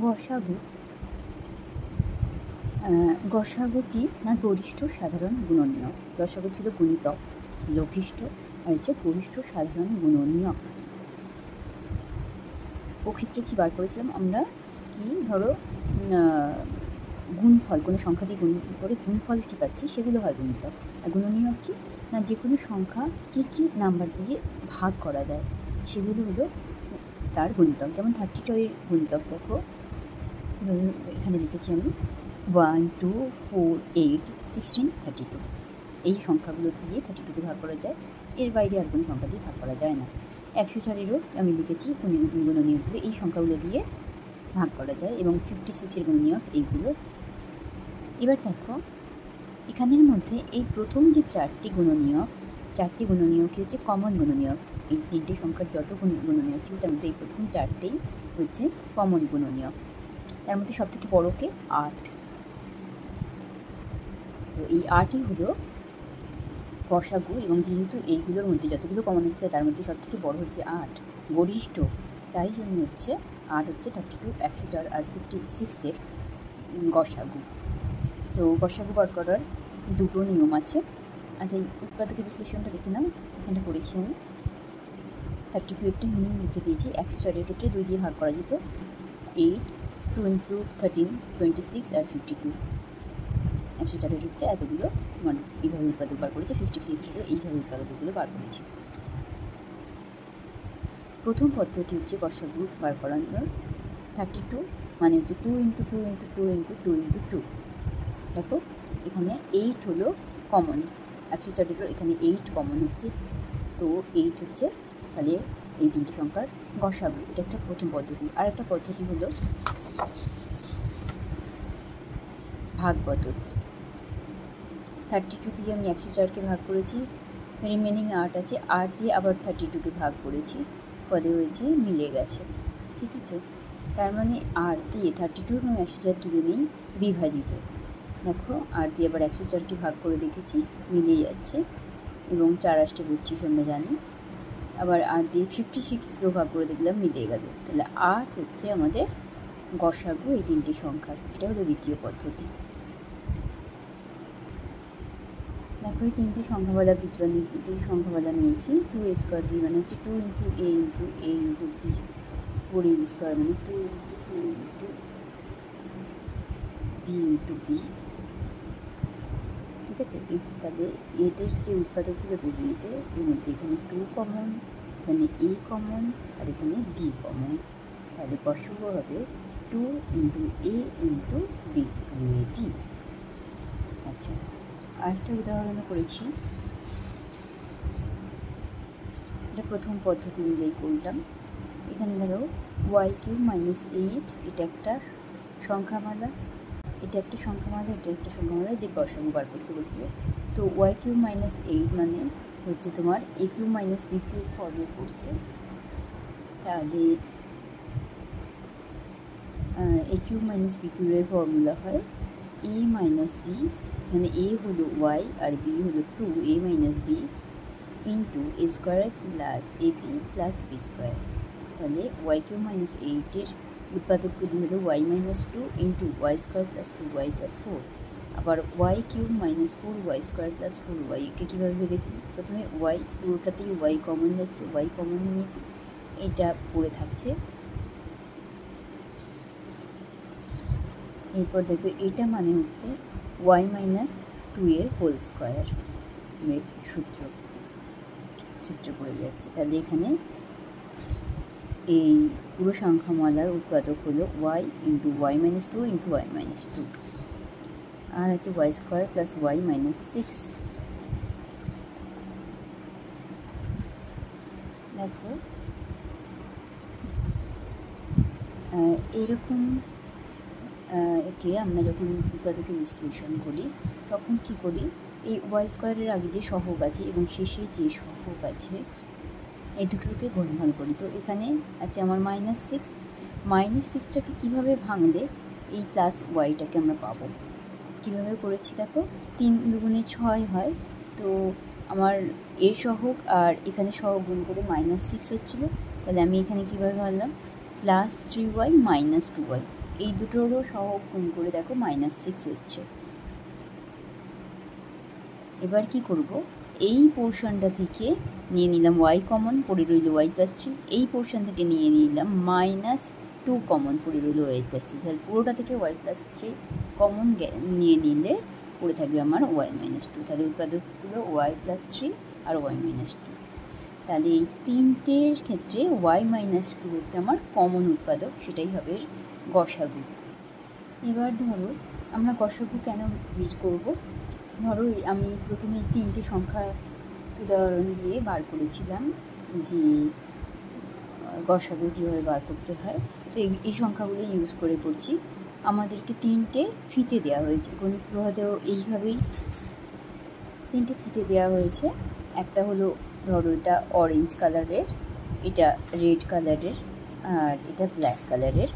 গসাগু গসাগু কি না গরিষ্ঠ সাধারণ গুণনীয়ক। গসাগু ছিল গুণিতক, লঘিষ্ঠ, আর হচ্ছে গরিষ্ঠ সাধারণ গুণনীয়ক। ও ক্ষেত্রে কী বার করেছিলাম আমরা, কি ধরো গুণফল, কোনো সংখ্যা দিয়ে গুণ করে গুণফল কী পাচ্ছি সেগুলো হয় গুণিতক। আর গুণনীয়ক কি না যে কোনো সংখ্যা কী নাম্বার দিয়ে ভাগ করা যায় সেগুলো হলো তার গুণিতক। যেমন 32 এর গুণিতক দেখো, এখানে লিখেছি আমি 1, 2, 4, 8, 16, 32। এই সংখ্যাগুলো দিয়ে 32কে ভাগ করা যায়, এর বাইরে আর কোনো সংখ্যা দিয়ে ভাগ করা যায় না। 104-এরও আমি লিখেছি গুণনীয়কগুলো এই সংখ্যাগুলো দিয়ে ভাগ করা যায়, এবং 56-এর গুণনীয়ক এইগুলো। এবার দেখো এখানের মধ্যে এই প্রথম যে চারটি গুণনীয়কই হচ্ছে কমন গুণনীয়ক। এই তিনটে সংখ্যার যত গুণনীয়ক ছিল তার মধ্যে এই প্রথম চারটেই হচ্ছে কমন গুণনীয়ক। তার মধ্যে সবথেকে বড়কে 8। তো এই 8ই হলো গসাগু, এবং যেহেতু এইগুলোর মধ্যে যতগুলো কমন আছে তার মধ্যে সবথেকে বড় হচ্ছে 8, গরিষ্ঠ, তাই জন্য হচ্ছে 8 হচ্ছে 32, 104 আর 56-এর গসাগু। তো গসাগু বার করার দুটো নিয়ম আছে। আচ্ছা, এই উৎপাদকের বিশ্লেষণটা দেখে নাও, এখানটা পড়েছি আমি। 32-এরটা নিয়ে লিখে দিয়েছি। 104-এর ক্ষেত্রে 2 দিয়ে ভাগ করা যেত, 8, 2 × 13, 26 আর 52। 104-এর হচ্ছে এতগুলো তোমার এইভাবে উৎপাদক বার করেছি, 56-এরও এইভাবে উৎপাদকগুলো বার করেছি। প্রথম পদ্ধতি হচ্ছে গসাগু বার করানোর। 32 মানে হচ্ছে 2 × 2 × 2 × 2 × 2। দেখো এখানে 8 হলো কমন, 104-এরও এখানে 8 কমন হচ্ছে, তো 8 হচ্ছে তাহলে এই তিনটি সংখ্যার গসাগু। এটা একটা প্রথম পদ্ধতি। আর একটা পদ্ধতি হলো ভাগ পদ্ধতি। 32 দিয়ে আমি 104-কে ভাগ করেছি, রিমেনিং 8 আছে, 8 দিয়ে আবার 32-কে ভাগ করেছি, ফলে হয়েছে মিলে গেছে। ঠিক আছে, তার মানে 8 দিয়ে 32 এবং 104 দুজনেই বিভাজিত। দেখো 8 দিয়ে আবার 104-কে ভাগ করে দেখেছি, মিলে যাচ্ছে, এবং 4 × 8 = 32 আমরা জানি। আবার 8 দিয়ে 56-কেও ভাগ করে দেখলাম, মিলে গেল। তাহলে 8 হচ্ছে আমাদের গসাগু এই তিনটি সংখ্যার। এটা হলো দ্বিতীয় পদ্ধতি। দেখো এই তিনটি সংখ্যাবালা বীজগণিত এই সংখ্যাবালা নিয়েছি। 2a² b মানে হচ্ছে 2 × a × a × b, 4ab² মানে 2 × 2 × b × b। ঠিক আছে, তাহলে এদের যে উৎপাদকগুলো বেরিয়েছে এর মধ্যে এখানে 2 কমন, এখানে a কমন, আর এখানে b কমন। তাহলে গসাগু হবে 2 × a × b, 2ab। আচ্ছা, আরেকটা উদাহরণও করেছি, এটা প্রথম পদ্ধতি অনুযায়ী করলাম। এখানে দেখো y³ - 8, এটা একটা সংখ্যামালা, এটা একটা সংখ্যামালা, এটা একটা সংখ্যামালা, এদের গসাগু বার করতে বলছে। তো y³ - 8 মানে হচ্ছে তোমার a³ - b³ ফর্মে পড়ছে। তাহলে a³ - b³ এর ফর্মুলা হয় a - b, এখানে a হলো y আর b হলো 2a - b into a² + ab + b²। তাহলে y³ - 8-এর উৎপাদকগুলি হলো y - 2 ইন্টু y² + 2y + 4। আবার y³ - 4y² + 4y, একে কীভাবে ভেবেছি, প্রথমে y, পুরোটাতেই y কমন যাচ্ছে, y কমন নিয়েছি, এটা পড়ে থাকছে। এরপর দেখবে এটা মানে হচ্ছে y - 2 এর হোল স্কোয়ার এর সূত্র পড়ে যাচ্ছে। তাহলে এখানে এই পুরো সংখ্যামালার উৎপাদক হলো y × y - 2 × y - 2, আর হচ্ছে y² + y - 6। দেখো এরকম একে আমরা যখন উৎপাদকে বিশ্লেষণ করি তখন কি করি, এই y² আগে যে সহগ আছে এবং শেষে যে সহগ আছে এই দুটোকে গুণফল করি। তো এখানে আছে আমার -6, -6টাকে কীভাবে ভাঙলে এই প্লাস ওয়াইটাকে আমরা পাবো, কীভাবে করেছি দেখো, 3 × 2 = 6 হয়। তো আমার এর সহগ আর এখানে সহগ গুণ করে -6 হচ্ছিলো, তাহলে আমি এখানে কীভাবে ভাঙলাম, +3y - 2y, এই দুটোরও সহগ গুণ করে দেখো -6 হচ্ছে। এবার কি করব, এই পোর্শনটা থেকে নিয়ে নিলাম y কমন, পড়ে রইল y+3। এই পোর্শন থেকে নিয়ে নিলাম -2 কমন, পড়ে রইল y+3। তাহলে পুরোটা থেকে y+3 কমন নিয়ে নিলে পড়ে থাকবে আমার y-2। তাহলে উৎপাদকগুলো y+3 আর y-2। তাহলে এই তিনটের ক্ষেত্রে y-2 হচ্ছে আমার কমন উৎপাদক, সেটাই হবে গসাগু। এবার ধরো আমরা গসাগু কেন বের করব, ধরো আমি প্রথমে তিনটে সংখ্যা উদাহরণ দিয়ে বার করেছিলাম যে গসাগু কীভাবে বার করতে হয়। তো এই সংখ্যাগুলো ইউজ করে করছি। আমাদেরকে তিনটে ফিতে দেওয়া হয়েছে, গণিত প্রভাতেও এইভাবেই তিনটে ফিতে দেওয়া হয়েছে। একটা হলো ধরো এটা অরেঞ্জ কালারের, এটা রেড কালারের, আর এটা ব্ল্যাক কালারের।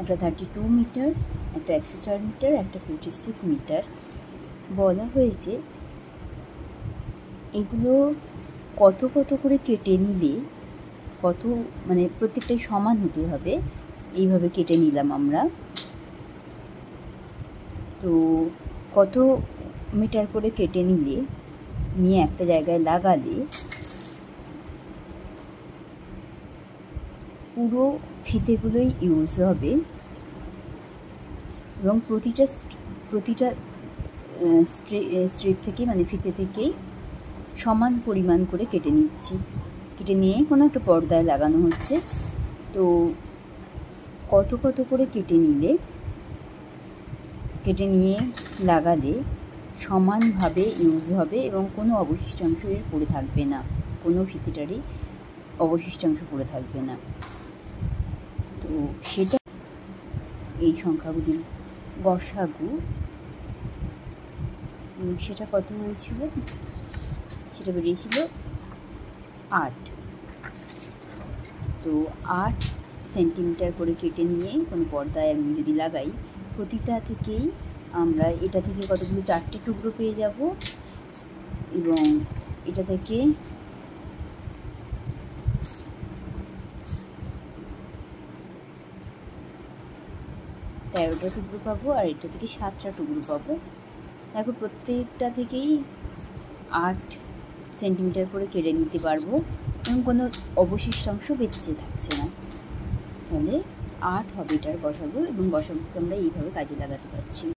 একটা 32 মিটার, একটা 104 মিটার, একটা 56 মিটার। বলা হয়েছে এগুলো কত কত করে কেটে নিলে কত, মানে প্রত্যেকটাই সমান হতে হবে, এইভাবে কেটে নিলাম আমরা। তো কত মিটার করে কেটে নিয়ে একটা জায়গায় লাগালে পুরো ফিতেগুলোই ইউজ হবে, এবং প্রতিটা স্ট্রিপ থেকে মানে ফিতে থেকেই সমান পরিমাণ করে কেটে নিচ্ছি। কেটে নিয়ে কোনো একটা পর্দায় লাগানো হচ্ছে। তো কত কত করে কেটে নিয়ে লাগালে সমানভাবে ইউজ হবে এবং কোনো অবশিষ্টাংশ এর পড়ে থাকবে না, কোনো ফিতেটারই অবশিষ্টাংশ পড়ে থাকবে না। তো সেটা এই সংখ্যাগুলির গসাগু, সেটা কত হয়েছিল, সেটা বেরিয়েছিল 8। তো 8 সেন্টিমিটার করে কেটে নিয়ে কোনো পর্দায় আমি যদি লাগাই, প্রতিটা থেকেই আমরা এটা থেকে কতগুলো 4টে টুকরো পেয়ে যাব, এবং এটা থেকে 13টা টুকরো পাবো, আর এটা থেকে 7টা টুকরো পাবো। দেখো প্রত্যেকটা থেকেই 8 সেন্টিমিটার করে কেটে নিতে পারবো এবং কোনো অবশিষ্টাংশ বেঁচে থাকছে না। তাহলে 8 হবে এটার গসাগু, এবং গসাগুকে আমরা এইভাবে কাজে লাগাতে পারছি।